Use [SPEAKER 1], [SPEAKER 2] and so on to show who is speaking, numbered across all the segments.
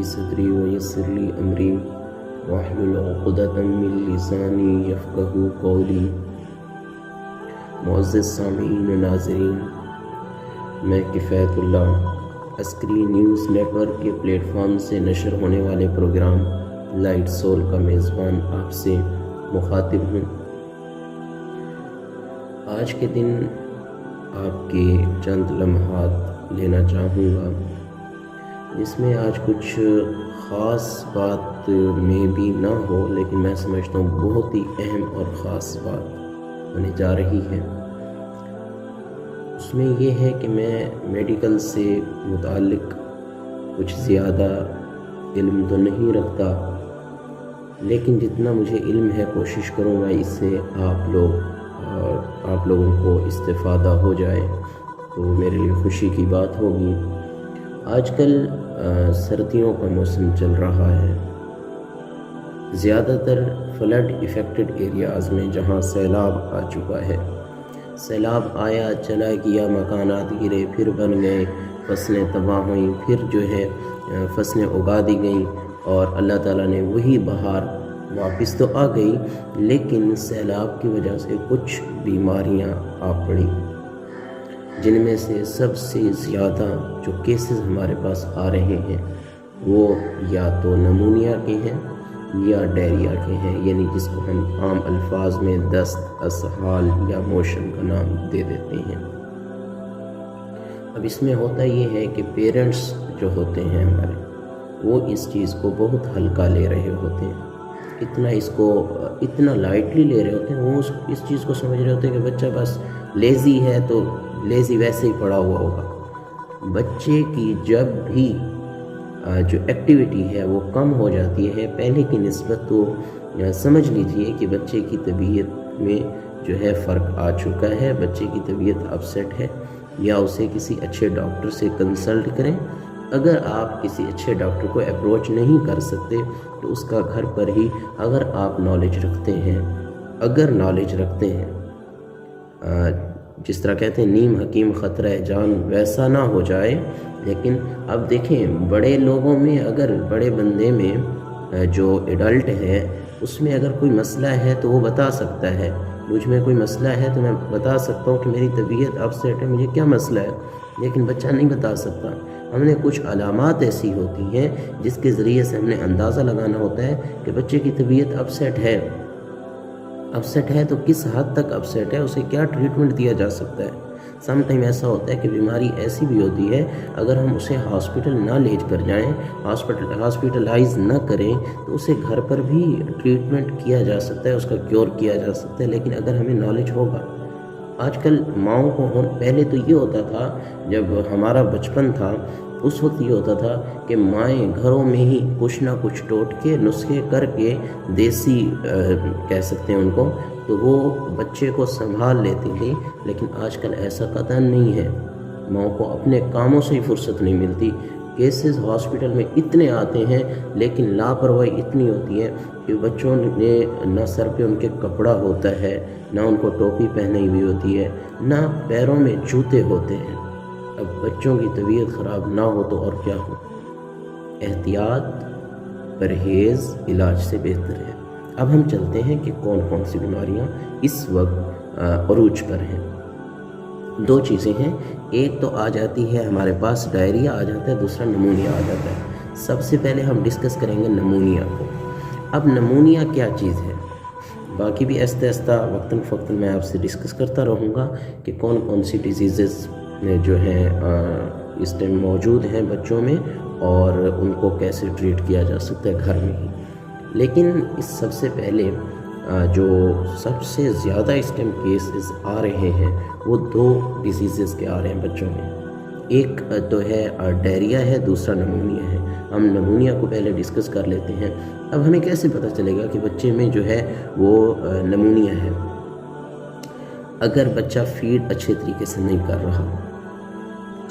[SPEAKER 1] صدری ویسر لی امری واحلل عقدۃ من لسانی یفقہوا قولی۔ معزز سامعین و ناظرین، میں کفایت اللہ عسکری نیوز نیٹ ورک کے پلیٹ فارم سے نشر ہونے والے پروگرام لائٹ سول کا میزبان آپ سے مخاطب ہوں۔ آج کے دن آپ کے چند لمحات لینا چاہوں گا، جس میں آج کچھ خاص بات میں بھی نہ ہو، لیکن میں سمجھتا ہوں بہت ہی اہم اور خاص بات ہونے جا رہی ہے۔ اس میں یہ ہے کہ میں میڈیکل سے متعلق کچھ زیادہ علم تو نہیں رکھتا، لیکن جتنا مجھے علم ہے کوشش کروں گا اس سے آپ لوگوں کو استفادہ ہو جائے تو میرے لیے خوشی کی بات ہوگی۔ آج کل سردیوں کا موسم چل رہا ہے، زیادہ تر فلڈ افیکٹڈ ایریاز میں جہاں سیلاب آ چکا ہے، سیلاب آیا چلا گیا، مکانات گرے، پھر بن گئے، فصلیں تباہ ہوئیں، پھر جو ہے فصلیں اگا دی گئیں، اور اللہ تعالیٰ نے وہی بہار واپس تو آ گئی، لیکن سیلاب کی وجہ سے کچھ بیماریاں آ پڑیں، جن میں سے سب سے زیادہ جو کیسز ہمارے پاس آ رہے ہیں وہ یا تو نمونیا کے ہیں یا ڈائریا کے ہیں، یعنی جس کو ہم عام الفاظ میں دست، اسہال یا موشن کا نام دے دیتے ہیں۔ اب اس میں ہوتا یہ ہے کہ پیرنٹس جو ہوتے ہیں ہمارے، وہ اس چیز کو بہت ہلکا لے رہے ہوتے ہیں، اتنا لائٹلی لے رہے ہوتے ہیں، وہ اس چیز کو سمجھ رہے ہوتے ہیں کہ بچہ بس لیزی ہے تو لیزی ویسے ہی پڑا ہوا ہوگا۔ بچے کی جب بھی جو ایکٹیویٹی ہے وہ کم ہو جاتی ہے پہلے کی نسبت، تو سمجھ لیجئے کہ بچے کی طبیعت میں جو ہے فرق آ چکا ہے، بچے کی طبیعت اپسیٹ ہے، یا اسے کسی اچھے ڈاکٹر سے کنسلٹ کریں۔ اگر آپ کسی اچھے ڈاکٹر کو اپروچ نہیں کر سکتے تو اس کا گھر پر ہی اگر آپ نالج رکھتے ہیں، جس طرح کہتے ہیں نیم حکیم خطرہ جان، ویسا نہ ہو جائے۔ لیکن اب دیکھیں بڑے لوگوں میں، اگر بڑے بندے میں جو ایڈلٹ ہے اس میں اگر کوئی مسئلہ ہے تو وہ بتا سکتا ہے، مجھ میں کوئی مسئلہ ہے تو میں بتا سکتا ہوں کہ میری طبیعت اپسیٹ ہے، مجھے کیا مسئلہ ہے، لیکن بچہ نہیں بتا سکتا۔ ہم نے کچھ علامات ایسی ہوتی ہیں جس کے ذریعے سے ہم نے اندازہ لگانا ہوتا ہے کہ بچے کی طبیعت اپسیٹ ہے تو کس حد تک اپسیٹ ہے، اسے کیا ٹریٹمنٹ دیا جا سکتا ہے۔ سم ٹائم ایسا ہوتا ہے کہ بیماری ایسی بھی ہوتی ہے، اگر ہم اسے ہاسپٹل نہ لے کر جائیں، ہاسپٹلائز نہ کریں، تو اسے گھر پر بھی ٹریٹمنٹ کیا جا سکتا ہے، اس کا کیور کیا جا سکتا ہے، لیکن اگر ہمیں نالج ہوگا۔ آج کل ماؤں کو پہلے تو یہ ہوتا تھا، جب ہمارا بچپن تھا اس وقت یہ ہوتا تھا کہ مائیں گھروں میں ہی کچھ نہ کچھ ٹوٹکے نسخے کر کے، دیسی کہہ سکتے ہیں ان کو، تو وہ بچے کو سنبھال لیتی تھی۔ لیکن آج کل ایسا قطعاً نہیں ہے، ماؤں کو اپنے کاموں سے ہی فرصت نہیں ملتی، کیسز ہاسپٹل میں اتنے آتے ہیں، لیکن لاپرواہی اتنی ہوتی ہے کہ بچوں نے نہ سر پہ ان کے کپڑا ہوتا ہے، نہ ان کو ٹوپی پہنی ہوئی ہوتی ہے، نہ پیروں میں جوتے ہوتے ہیں۔ اب بچوں کی طبیعت خراب نہ ہو تو اور کیا ہو۔ احتیاط، پرہیز علاج سے بہتر ہے۔ اب ہم چلتے ہیں کہ کون کون سی بیماریاں اس وقت عروج پر ہیں۔ دو چیزیں ہیں، ایک تو آ جاتی ہے ہمارے پاس ڈائریا آ جاتا ہے، دوسرا نمونیا آ جاتا ہے۔ سب سے پہلے ہم ڈسکس کریں گے نمونیا کو۔ اب نمونیا کیا چیز ہے، باقی بھی آہستہ آہستہ وقتاً فوقتاً میں آپ سے ڈسکس کرتا رہوں گا کہ کون کون سی ڈیزیزز جو ہیں اس ٹائم موجود ہیں بچوں میں، اور ان کو کیسے ٹریٹ کیا جا سکتا ہے گھر میں ہی۔ لیکن اس سب سے پہلے جو سب سے زیادہ اس ٹائم کیسز آ رہے ہیں وہ دو ڈیزیزز کے آ رہے ہیں بچوں میں، ایک تو ہے ڈائریا ہے، دوسرا نمونیا ہے۔ ہم نمونیا کو پہلے ڈسکس کر لیتے ہیں۔ اب ہمیں کیسے پتہ چلے گا کہ بچے میں جو ہے وہ نمونیا ہے؟ اگر بچہ فیڈ اچھے طریقے سے نہیں کر رہا،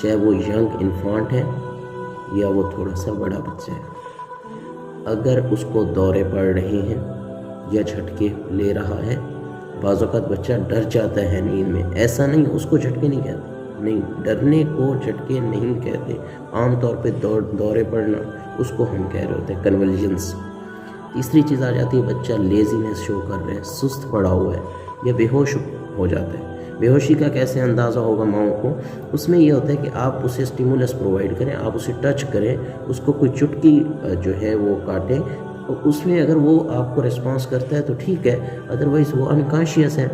[SPEAKER 1] چاہے وہ ینگ انفانٹ ہے یا وہ تھوڑا سا بڑا بچہ ہے، اگر اس کو دورے پڑ رہے ہیں یا جھٹکے لے رہا ہے، بعض اوقات بچہ ڈر جاتا ہے نیند میں، ایسا نہیں اس کو جھٹکے نہیں کہتے، نہیں، ڈرنے کو جھٹکے نہیں کہتے. عام طور پہ دورے پڑنا اس کو ہم کہہ رہے ہوتے ہیں کنولجنس. تیسری چیز آ جاتی ہے بچہ لیزینس شو کر رہے ہے، سست پڑا ہوا ہے یا بے ہوش ہو جاتا ہے. بے ہوشی کا کیسے اندازہ ہوگا ماؤں کو؟ اس میں یہ ہوتا ہے کہ آپ اسے اسٹیمولس پرووائڈ کریں، آپ اسے ٹچ کریں، اس کو کوئی چٹکی جو ہے وہ کاٹیں، اس میں اگر وہ آپ کو ریسپانس کرتا ہے تو ٹھیک ہے، ادروائز وہ انکانشیس ہے.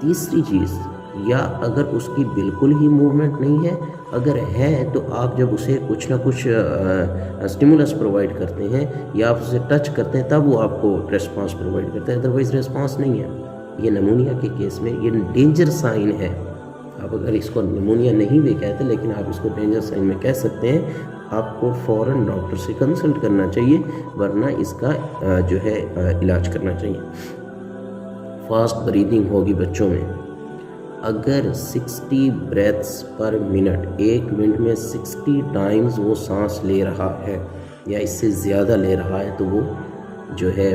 [SPEAKER 1] تیسری چیز، یا اگر اس کی بالکل ہی موومنٹ نہیں ہے، اگر ہے تو آپ جب اسے کچھ نہ کچھ اسٹیمولس پرووائڈ کرتے ہیں یا آپ اسے ٹچ کرتے ہیں تب وہ آپ کو ریسپانس پرووائڈ کرتا ہے، ادروائز ریسپانس نہیں ہے. یہ نمونیا کے کیس میں یہ ڈینجر سائن ہے. آپ اگر اس کو نمونیا نہیں بھی کہتے لیکن آپ اس کو ڈینجر سائن میں کہہ سکتے ہیں. آپ کو فوراً ڈاکٹر سے کنسلٹ کرنا چاہیے، ورنہ اس کا جو ہے علاج کرنا چاہیے. فاسٹ بریدنگ ہوگی بچوں میں. اگر 60 بریتھس پر منٹ، 1 منٹ میں 60 ٹائمز وہ سانس لے رہا ہے یا اس سے زیادہ لے رہا ہے تو وہ جو ہے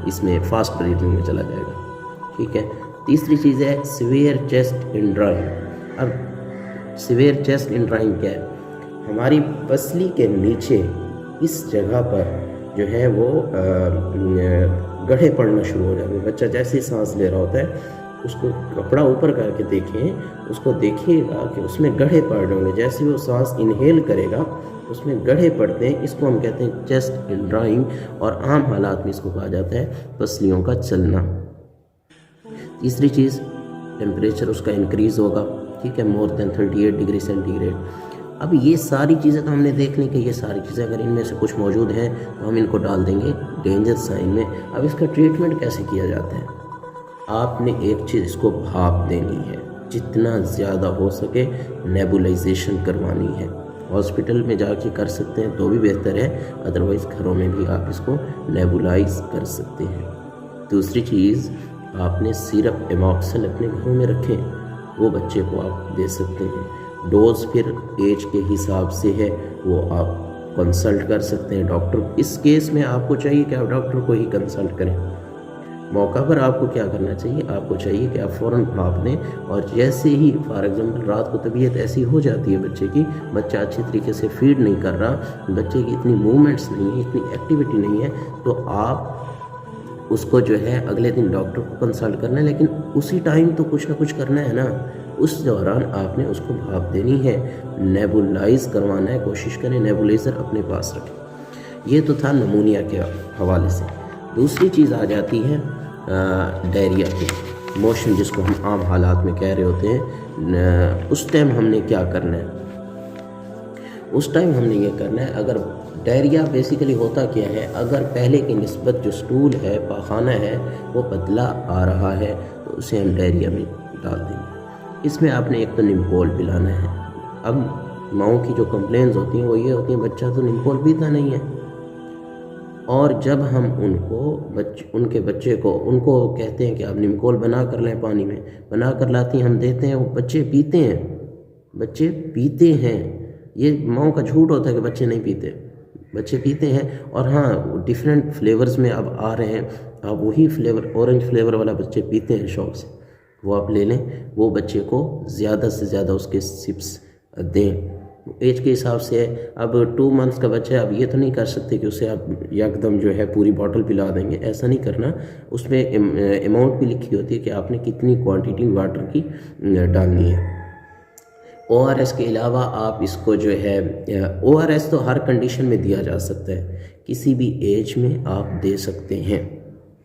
[SPEAKER 1] اس میں فاسٹ بریدنگ میں چلا جائے گا. ٹھیک ہے. تیسری چیز ہے سیویئر چیسٹ انڈرائنگ. اب سیویئر چیسٹ انڈرائنگ کیا ہے؟ ہماری پسلی کے نیچے اس جگہ پر جو ہے وہ گڑھے پڑنا شروع ہو جاتے ہیں. بچہ جیسے سانس لے رہا ہوتا ہے اس کو کپڑا اوپر کر کے دیکھیں، اس کو دیکھیے گا کہ اس میں گڑھے پڑ رہے ہوں گے. جیسے وہ سانس انہیل کرے گا اس میں گڑھے پڑتے ہیں. اس کو ہم کہتے ہیں چیسٹ انڈرائنگ، اور عام حالات میں اس کو کہا جاتا ہے پسلیوں کا چلنا. تیسری چیز، ٹیمپریچر اس کا انکریز ہوگا. ٹھیک ہے، مور دین 38 ڈگری سینٹی گریڈ. اب یہ ساری چیزیں تو ہم نے دیکھ لی کہ یہ ساری چیزیں اگر ان میں سے کچھ موجود ہیں تو ہم ان کو ڈال دیں گے ڈینجر سائن میں. اب اس کا ٹریٹمنٹ کیسے کیا جاتا ہے؟ آپ نے ایک چیز اس کو بھاپ دینی ہے، جتنا زیادہ ہو سکے نیبولائزیشن کروانی ہے. ہاسپٹل میں جا کے کر سکتے ہیں تو بھی بہتر ہے، ادروائز گھروں میں بھی آپ اس کو نیبولائز کر سکتے ہیں. دوسری چیز، آپ نے سیرپ ایماکسل اپنے گھروں میں رکھیں، وہ بچے کو آپ دے سکتے ہیں. ڈوز پھر ایج کے حساب سے ہے، وہ آپ کنسلٹ کر سکتے ہیں ڈاکٹر. اس کیس میں آپ کو چاہیے کہ آپ ڈاکٹر کو ہی کنسلٹ کریں. موقع پر آپ کو کیا کرنا چاہیے؟ آپ کو چاہیے کہ آپ فوراً بھاپ دیں، اور جیسے ہی فار ایگزامپل رات کو طبیعت ایسی ہو جاتی ہے بچے کی، بچہ اچھی طریقے سے فیڈ نہیں کر رہا، بچے کی اتنی موومنٹس نہیں ہے، اتنی ایکٹیویٹی نہیں ہے، تو آپ اس کو جو ہے اگلے دن ڈاکٹر کو کنسلٹ کرنا ہے. لیکن اسی ٹائم تو کچھ نہ کچھ کرنا ہے نا، اس دوران آپ نے اس کو بھاپ دینی ہے، نیبولائز کروانا ہے. کوشش کریں نیبولائزر اپنے پاس رکھیں. یہ تو تھا نمونیا کے حوالے سے. دوسری چیز آ جاتی ہے ڈائریا کی موشن، جس کو ہم عام حالات میں کہہ رہے ہوتے ہیں. اس ٹائم ہم نے کیا کرنا ہے؟ اس ٹائم ہم نے یہ کرنا ہے، اگر ڈائریا بیسیکلی ہوتا کیا ہے، اگر پہلے کی نسبت جو سٹول ہے، پاخانہ ہے، وہ پتلا آ رہا ہے تو اسے ہم ڈائریا میں ڈال دیں گے. اس میں آپ نے ایک تو نمکول پلانا ہے. اب ماؤں کی جو کمپلینز ہوتی ہیں وہ یہ ہوتی ہیں بچہ تو نمکول پیتا نہیں ہے، اور جب ہم ان کے بچے کو ان کو کہتے ہیں کہ آپ نمکول بنا کر لیں، پانی میں بنا کر لاتی ہیں، ہم دیتے ہیں، وہ بچے پیتے ہیں. یہ ماؤں کا جھوٹ ہوتا ہے کہ بچے نہیں پیتے، بچے پیتے ہیں. اور ہاں، ڈیفرنٹ فلیورز میں اب آ رہے ہیں، آپ وہی فلیور اورنج فلیور والا بچے پیتے ہیں شوق سے، وہ آپ لے لیں. وہ بچے کو زیادہ سے زیادہ اس کے سپس دیں. ایج کے حساب سے اب 2 منتھس کا بچہ ہے، اب یہ تو نہیں کر سکتے کہ اسے آپ یکدم جو ہے پوری بوٹل پلا دیں گے، ایسا نہیں کرنا. اس میں اماؤنٹ بھی لکھی ہوتی ہے کہ آپ نے کتنی کوانٹٹی واٹر کی ڈالنی ہے. ORS کے علاوہ آپ اس کو جو ہے ORS تو ہر کنڈیشن میں دیا جا سکتا ہے، کسی بھی ایج میں آپ دے سکتے ہیں.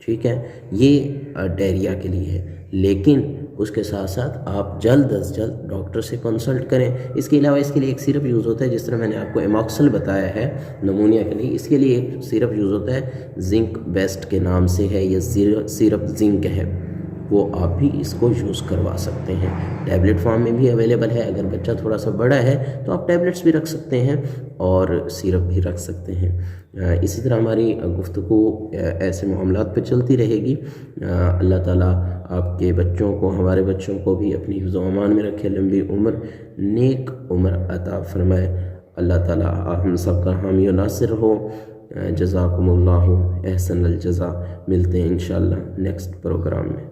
[SPEAKER 1] ٹھیک ہے، یہ ڈائریا کے لیے ہے. لیکن اس کے ساتھ ساتھ آپ جلد از جلد ڈاکٹر سے کنسلٹ کریں. اس کے علاوہ اس کے لیے ایک سیرپ یوز ہوتا ہے، جس طرح میں نے آپ کو ایماکسل بتایا ہے نمونیا کے لیے. اس کے لیے ایک سیرپ یوز ہوتا ہے، زنک بیسٹ کے نام سے ہے، یہ سیرپ زنک ہے، وہ آپ بھی اس کو یوز کروا سکتے ہیں. ٹیبلٹ فارم میں بھی اویلیبل ہے. اگر بچہ تھوڑا سا بڑا ہے تو آپ ٹیبلٹس بھی رکھ سکتے ہیں اور سیرپ بھی رکھ سکتے ہیں. اسی طرح ہماری گفتگو ایسے معاملات پہ چلتی رہے گی. اللہ تعالیٰ آپ کے بچوں کو، ہمارے بچوں کو بھی اپنی حفظ و امان میں رکھے، لمبی عمر، نیک عمر عطا فرمائے. اللہ تعالیٰ ہم سب کا حامی و ناصر ہو. جزاکم اللہ احسن الجزا. ملتے ہیں انشاءاللہ نیکسٹ پروگرام میں.